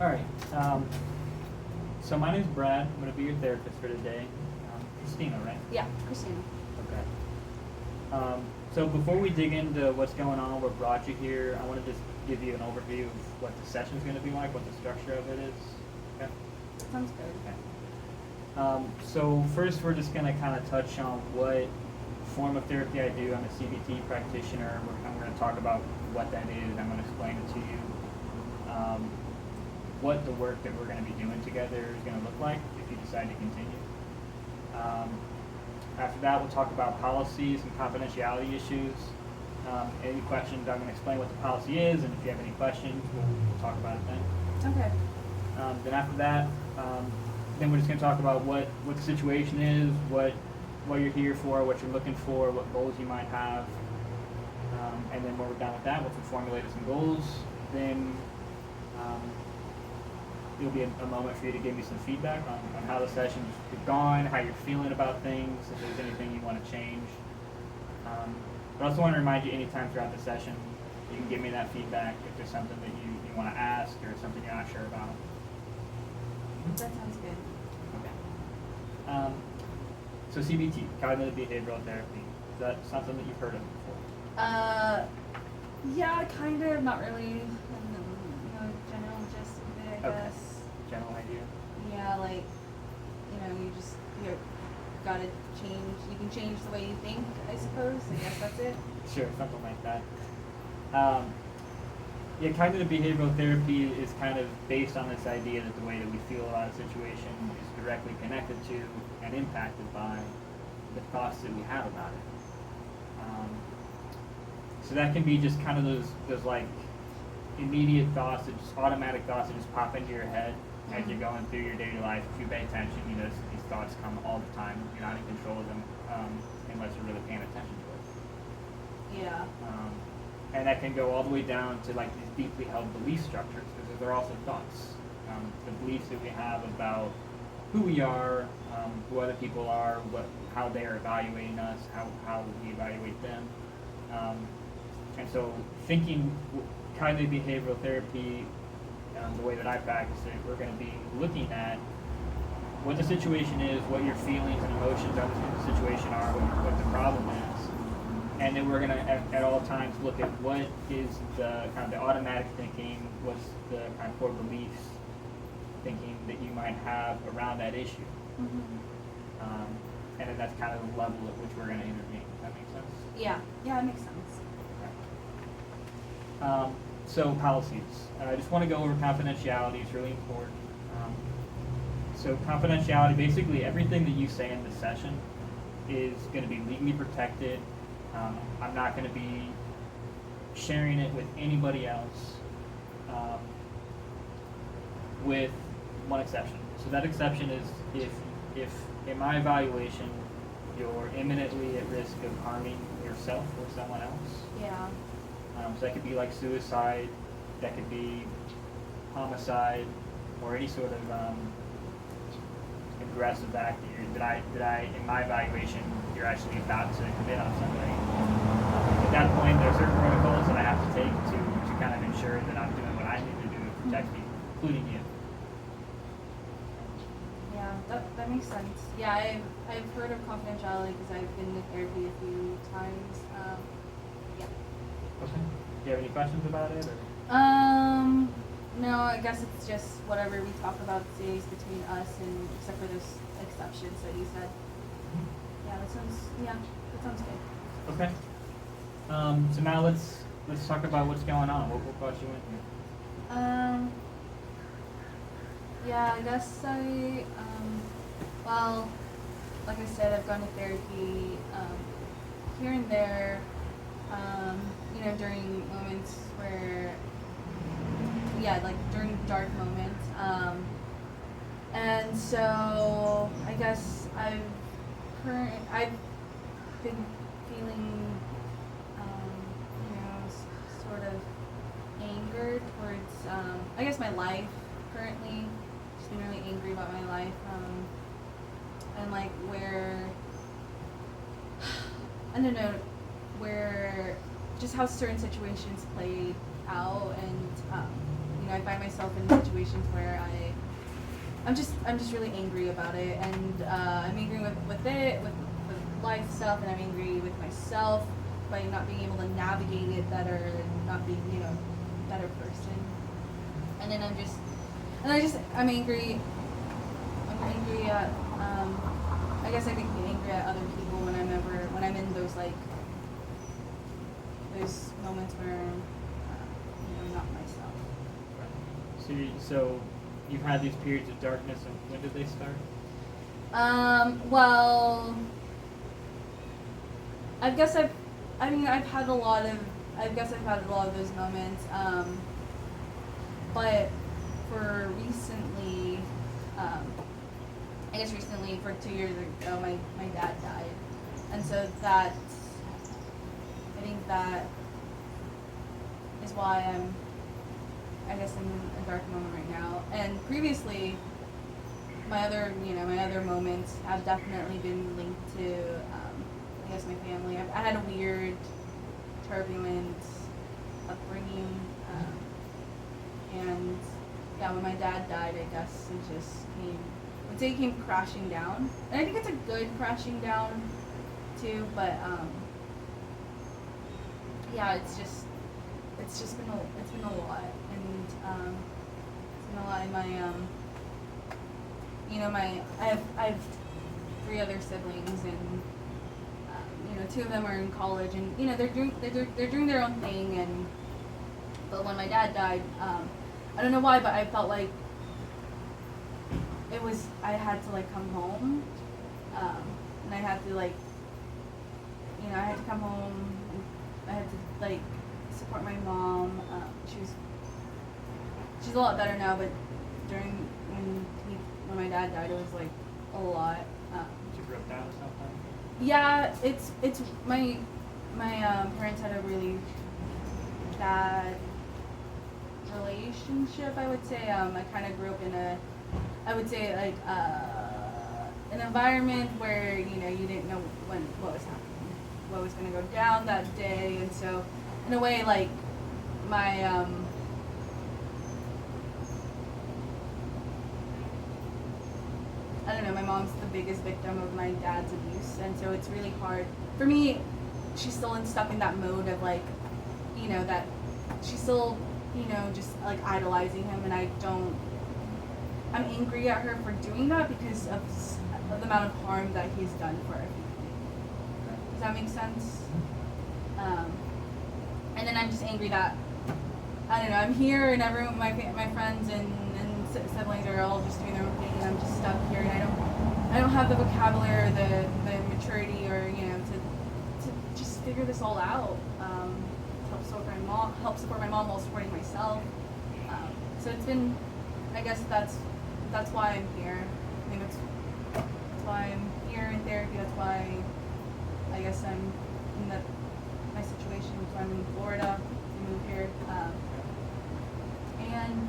All right. So my name's Brad. I'm going to be your therapist for today. Christina, right? Yeah, Christina. Okay. So before we dig into what's going on, what brought you here, I want to just give you an overview of what the session's going to be like, what the structure of it is. Okay. Sounds good. Okay. So first, we're just going to kind of touch on what form of therapy I do. I'm a CBT practitioner. I'm going to talk about what that is. I'm going to explain it to you. What the work that we're going to be doing together is going to look like if you decide to continue. After that, we'll talk about policies and confidentiality issues. Any questions, I'm going to explain what the policy is, and if you have any questions, we'll talk about it then. Okay. Then after that, then we're just going to talk about what the situation is, what you're here for, what you're looking for, what goals you might have. And then when we're done with that, once we formulated some goals, then it'll be a moment for you to give me some feedback on how the session's gone, how you're feeling about things, if there's anything you want to change. But I also want to remind you anytime throughout the session, you can give me that feedback if there's something that you want to ask or something you're not sure about. That sounds good. Okay. So CBT, cognitive behavioral therapy, is that something that you've heard of before? Yeah, kind of, not really. General gist of it, I guess. General idea? Yeah, like, you gotta change, you can change the way you think, I suppose. I guess that's it. Sure, something like that. Yeah, cognitive behavioral therapy is kind of based on this idea that the way that we feel about a situation is directly connected to and impacted by the thoughts that we have about it. So that can be just kind of those like immediate thoughts, that just automatic thoughts that just pop into your head as you're going through your daily life. If you pay attention, you notice that these thoughts come all the time. You're not in control of them unless you're really paying attention to it. Yeah. And that can go all the way down to like these deeply held belief structures, because they're also thoughts. The beliefs that we have about who we are, who other people are, how they are evaluating us, how we evaluate them. And so thinking cognitive behavioral therapy, the way that I practice it, we're going to be looking at what the situation is, what your feelings and emotions of the situation are, what the problem is. And then we're going to, at all times, look at what is the kind of the automatic thinking, what's the kind of core beliefs thinking that you might have around that issue. And then that's kind of the level at which we're going to intervene. Does that make sense? Yeah, it makes sense. So policies. I just want to go over confidentiality. It's really important. So confidentiality, basically everything that you say in this session is going to be legally protected. I'm not going to be sharing it with anybody else, with one exception. So that exception is if in my evaluation you're imminently at risk of harming yourself or someone else. Yeah. So that could be like suicide, that could be homicide, or any sort of aggressive act that I in my evaluation you're actually about to commit on somebody. At that point, there are certain protocols that I have to take to kind of ensure that I'm doing what I need to do to protect people, including you. Yeah, that makes sense. Yeah, I've heard of confidentiality because I've been to therapy a few times. Yeah. Okay. Do you have any questions about it? Or? No, I guess it's just whatever we talk about stays between us, and except for those exceptions that you said. Yeah, that sounds good. Okay. So now let's talk about what's going on. What brought you in here? Yeah, I guess well, like I said, I've gone to therapy here and there, during moments where, like during dark moments. And so I guess I've been feeling, sort of anger towards, I guess my life currently. Just been really angry about my life, and like where, I don't know, where just how certain situations played out, and I find myself in situations where I'm just really angry about it, and I'm angry with life stuff, and I'm angry with myself by not being able to navigate it better and not being a better person. And then I'm angry. I'm angry at I guess I can be angry at other people when I'm in those moments where I'm not myself. So you've had these periods of darkness, and when did they start? Well, I've had a lot of those moments. But for recently, for 2 years ago, my dad died, and so I think that is why I'm in a dark moment right now. And previously, my other moments have definitely been linked to, my family. I had a weird, turbulent upbringing, and when my dad died, I guess it just came crashing down. And I think it's a good crashing down too, but it's been a lot, and it's been a lot in my I have 3 other siblings, and 2 of them are in college, and they're doing their own thing, but when my dad died, I don't know why, but I felt like I had to come home, and I had to come home, and I had to support my mom. She's a lot better now, but when my dad died, it was a lot. You broke down or something? Yeah, it's my parents had a really bad relationship, I would say. I kind of grew up in an environment where you didn't know what was happening, what was going to go down that day, and so in a way, my I don't know, my mom's the biggest victim of my dad's abuse, and so it's really hard for me. She's still stuck in that mode of that she's still just idolizing him, and I'm angry at her for doing that because of the amount of harm that he's done for our family. Does that make sense? And then I'm just angry that I'm here, and everyone, my friends and siblings are all just doing their own thing, and I'm just stuck here, and I don't have the vocabulary or the maturity or to just figure this all out. Help support my mom while supporting myself. So it's been, I guess that's why I'm here. I think that's why I'm here in therapy. That's why I guess I'm in my situation. So I'm in Florida. I moved here, and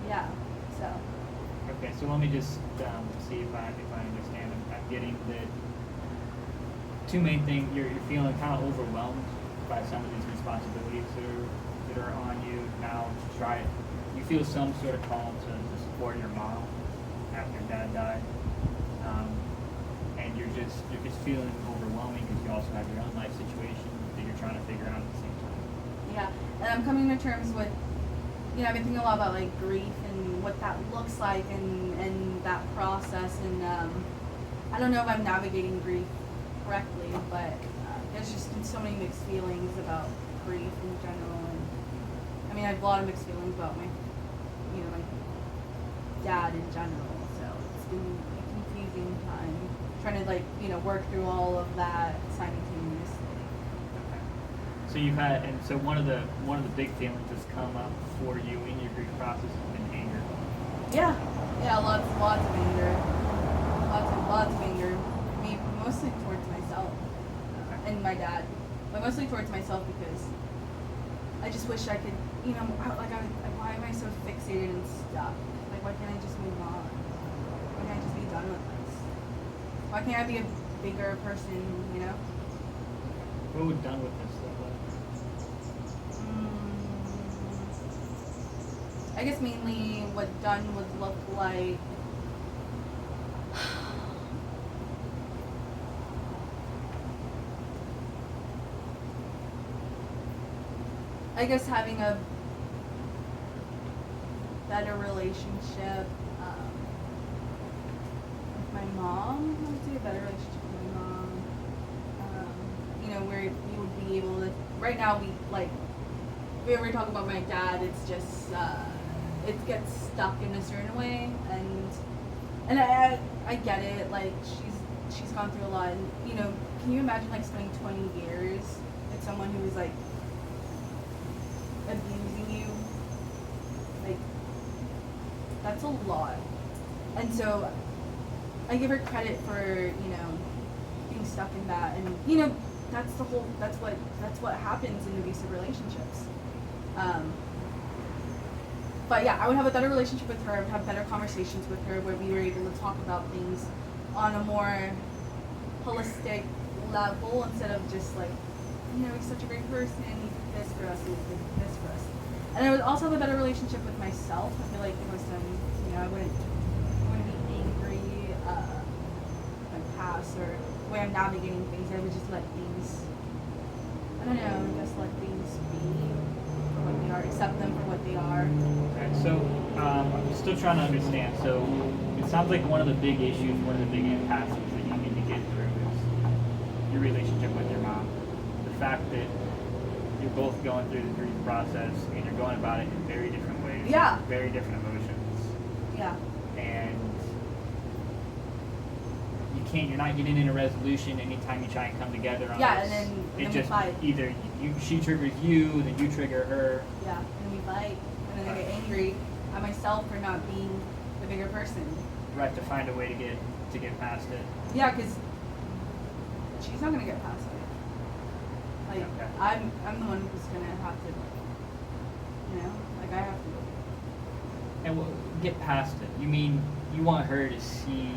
yeah. So. Okay, so let me just see if I understand. I'm getting that 2 main things. You're feeling kind of overwhelmed by some of these responsibilities that are on you now. You feel some sort of call to support your mom after your dad died, and you're just feeling overwhelming because you also have your own life situation that you're trying to figure out at the same time. Yeah, and I'm coming to terms with, I've been thinking a lot about grief and what that looks like, and that process, and I don't know if I'm navigating grief correctly, but there's just been so many mixed feelings about grief in general, and I have a lot of mixed feelings about my dad in general, so it's been a confusing time trying to work through all of that simultaneously. Okay. So you've had, and so one of the big feelings that's come up for you in your grief process has been anger. Yeah, lots of anger, lots of anger. Mostly towards myself and my dad, but mostly towards myself because I just wish I could, why am I so fixated and stuck? Why can't I just move on? Why can't I just be done with this? Why can't I be a bigger person, What would done with this look like? I guess mainly what done would look like. I guess having a better relationship with my mom. I would say a better relationship with my mom. Where we would be able to. Right now, we ever talk about my dad, it's just it gets stuck in a certain way, and I get it. Like she's gone through a lot, and can you imagine like spending 20 years with someone who is like abusing you? Like that's a lot, and so I give her credit for being stuck in that, and that's what happens in abusive relationships. But yeah, I would have a better relationship with her. I would have better conversations with her where we were able to talk about things on a more holistic level instead of just like, he's such a great person, he did this for us, he did this for us. And I would also have a better relationship with myself. I feel like if I was done, I wouldn't be angry with my past or the way I'm navigating things. I would just let things, I don't know, just let things be for what they are, accept them for what they are. Okay, so I'm still trying to understand. So it sounds like one of the big issues, one of the big impasses that you need to get through is your relationship with your mom. The fact that you're both going through the grief process and you're going about it in very different ways. Yeah. Very different emotions. Yeah. And you're not getting in a resolution anytime you try and come together on Yeah, this. and then just we fight. Either she triggers you, then you trigger her. Yeah, and we fight, and then I get angry at myself for not being the bigger person. Right, to find a way to get past it. Yeah, because she's not gonna get past it. Like Okay. I'm the one who's gonna have to, I have to. And get past it. You mean you want her to see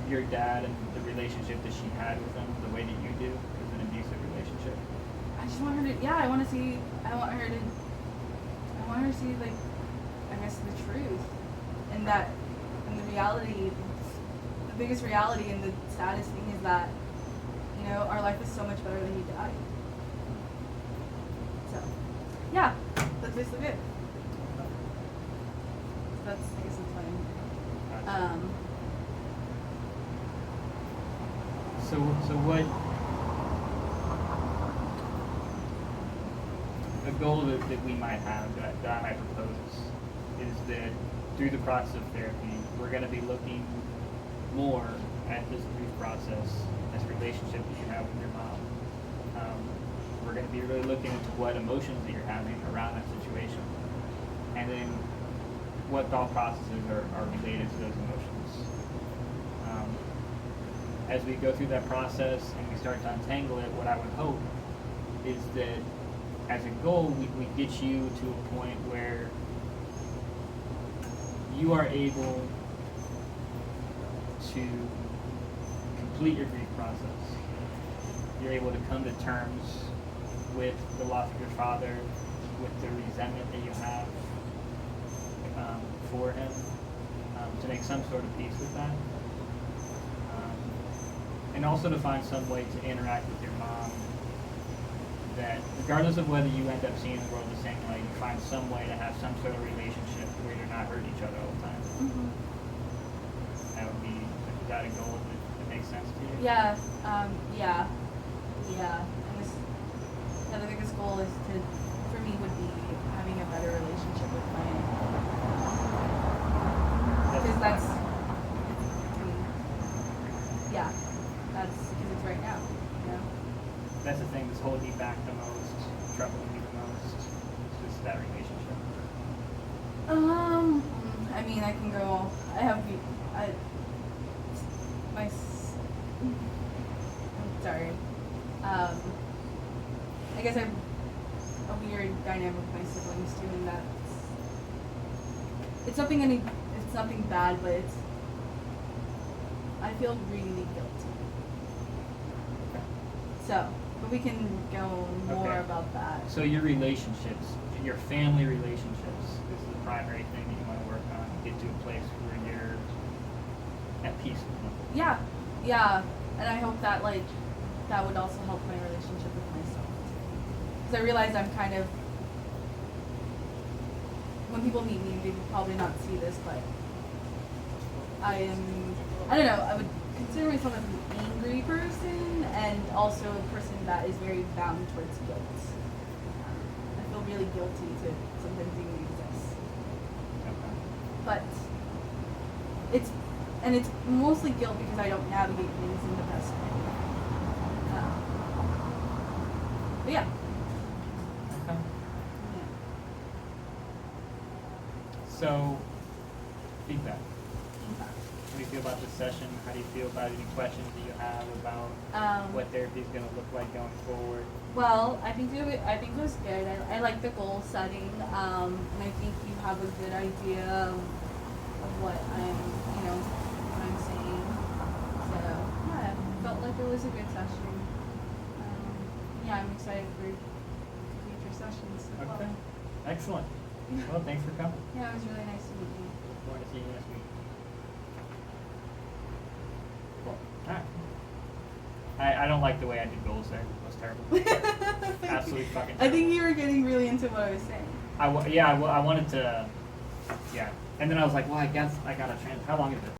your dad and the relationship that she had with him the way that you do as an abusive relationship? I just want her to. Yeah, I want her to see like, I guess the truth, and the reality. The biggest reality and the saddest thing is that, our life is so much better than he died. So, yeah, that's basically it. I guess that's fine. So what a goal that we might have, that I might propose, is that through the process of therapy, we're going to be looking more at this grief process, this relationship that you have with your mom. We're going to be really looking into what emotions that you're having around that situation, and then what thought processes are related to those emotions. As we go through that process and we start to untangle it, what I would hope is that as a goal, we get you to a point where you are able to complete your grief process. You're able to come to terms with the loss of your father, with the resentment that you have for him, to make some sort of peace with that. And also to find some way to interact with your mom that, regardless of whether you end up seeing the world the same way, you find some way to have some sort of relationship where you're not hurting each other all the time. Mm-hmm. Is that a goal that makes sense to you? Yeah, yeah. And the biggest goal is for me would be having a better relationship with my, because that's because it's right now, That's the thing that's holding you back the most, troubling you the most, is just that relationship. I mean, I can go, I'm sorry. I guess I have a weird dynamic with my siblings too, and it's nothing bad, but I feel really guilty. So, but we can go more about that. So your relationships, your family relationships, is the primary thing that you want to work on. Get to a place where you're at peace with them. Yeah, yeah, and I hope that like that would also help my relationship with myself. Because I realize I'm kind of, when people meet me, they would probably not see this, but I don't know, I would consider myself as an angry person and also a person that is very bound towards guilt. I feel really guilty to sometimes even exist. Okay. But it's mostly guilt because I don't navigate things in the best way. But yeah. Okay. Yeah. So, feedback. How do you feel about this session? How do you feel about any questions that you have about what therapy is going to look like going forward? Well, I think it was good. I like the goal setting, and I think you have a good idea of what I'm saying. So yeah, I felt like it was a good session. Yeah, I'm excited for future sessions as well. Okay. Excellent. Well, thanks for coming. Yeah, it was really nice to meet you. Look forward to seeing you next week. Cool. Alright. I don't like the way I did goals there. That was terrible. Absolutely fucking terrible. I think you were getting really into what I was saying. I wanted to, yeah. And then I was like, well, I guess I gotta how long is it?